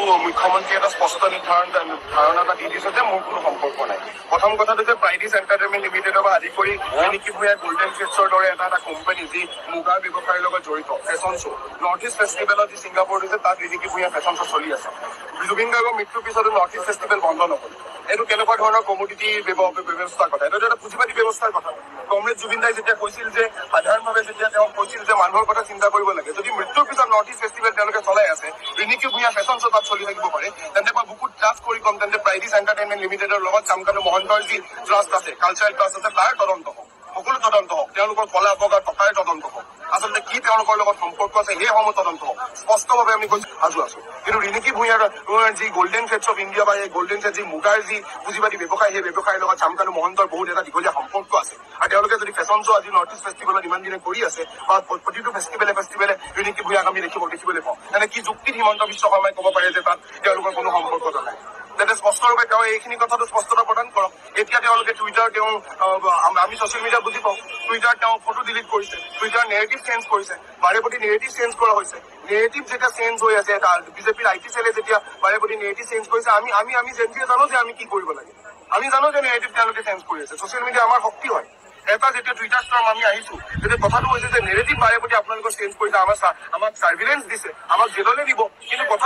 মুখ্যমন্ত্ৰীয়ে এটা স্পষ্ট ধাৰণা এটা দি দিছে যে মোৰ কোনো সম্পৰ্ক নাই। প্ৰথম কথাটো যে প্ৰাইডিছ এণ্টাৰটেইনমেণ্ট লিমিটেডৰ পৰা আদি কৰি ৰিনিকি ভূঞাই গল্ডেন ফিটছৰ দৰে এটা কোম্পানী যি মুগাৰ ব্যৱসায়ৰ লগত জড়িত ফেশ্বন শ্ব' নৰ্থ ইষ্ট ফেষ্টিভেলত যি ছিংগাপুৰ দিছে তাত ৰিনিকি ভূঞা ফেশ্বন শ্ব' চলি আছে। জুবিন গাৰ্গৰ মৃত্যুৰ পিছতো নৰ্থ ইষ্ট ফেষ্টিভেল বন্ধ নহ'ল। এইটো কেনেকুৱা ধৰণৰ কমোডিটি ব্যৱস্থাৰ কথা, এইটো এটা পুঁজিবাদী ব্যৱস্থাৰ কথা। কমৰেড জুবিন দাই যেতিয়া কৈছিল যে সাধাৰণভাৱে যেতিয়া তেওঁ কৈছিল যে মানুহৰ কথা চিন্তা কৰিব লাগে, যদি মৃত্যুৰ পিছত নৰ্থ ইষ্ট ফেষ্টিভেল তেওঁলোকে চলাই আছে, ৰিনিকি ভূঞা ফেশ্বন শ্ব' তাত চলি থাকিব পাৰে, তেন্তে মই বহুত ট্ৰাষ্ট কৰি ক'ম তেন্তে প্ৰাইডিছ এণ্টাৰটেইনমেণ্ট লিমিটেডৰ লগত চামকানু মহন্তৰ যি ট্ৰাষ্ট আছে, কালচাৰেল ট্ৰাষ্ট আছে, তাৰ তদন্ত হওক, সকলো তদন্ত হওক, তেওঁলোকৰ কলা বগা টকাৰ তদন্ত হওক, আচলতে কি তেওঁলোকৰ লগত সম্পৰ্ক আছে সেইসমূহ তদন্ত হওক, স্পষ্টভাৱে আমি সাজু আছো। কিন্তু ৰিনিকি ভূঞাৰ যি গল্ডেন ফেটছ অফ ইণ্ডিয়া বা এই গল্ডেন ফেট যি মুগাৰ যি পুঁজিবাদী ব্যৱসায়, সেই ব্যৱসায়ৰ লগত চামকানু মহন্তৰ বহুত এটা দীঘলীয়া সম্পৰ্ক আছে। আৰু তেওঁলোকে যদি ফেশ্বন শ্ব' আজি নৰ্থ ইষ্ট ফেষ্টিভেলত ইমান দিনে কৰি আছে বা প্ৰতিটো ফেষ্টিভেলে ৰিনিকি ভূঞাক আমি দেখিবলৈ পাওঁ, তেনে কি যুক্তিত হিমন্ত বিশ্ব শৰ্মাই ক'ব পাৰে যে তাত তেওঁলোকৰ কোনো সম্পৰ্ক নাই? যাতে স্পষ্টৰূপে তেওঁ এইখিনি কথাটো স্পষ্টতা প্ৰদান কৰক। এতিয়া তেওঁলোকে টুইটাৰ আমি ছচিয়েল মিডিয়া বুজি পাওঁ, টুইটাৰত তেওঁ ফটো ডিলিট কৰিছে, টুইটাৰ নেৰেটিভ চেঞ্জ কৰিছে, বাৰে প্ৰতি নেৰেটিভ চেঞ্জ কৰা হৈছে। নেৰেটিভ যেতিয়া চেঞ্জ হৈ আছে, বিজেপিৰ IT চেলে যেতিয়া বাৰে প্ৰতি নেৰেটিভ চেঞ্জ কৰিছে, আমি যেনকে জানো যে আমি কি কৰিব লাগে, আমি জানো যে নেৰেটিভ তেওঁলোকে চেঞ্জ কৰি আছে। ছচিয়েল মিডিয়া আমাৰ শক্তি হয়। এটা যেতিয়া টুইটাৰ ষ্টৰ্ম আমি আহিছো, তেতিয়া কথাটো হৈছে যে নেৰেটিভ বাৰে প্ৰতি আপোনালোকৰ চেঞ্জ কৰিছে, আমাক চাৰ্ভিলেঞ্চ দিছে, আমাক জেললৈ দিব, কিন্তু কথা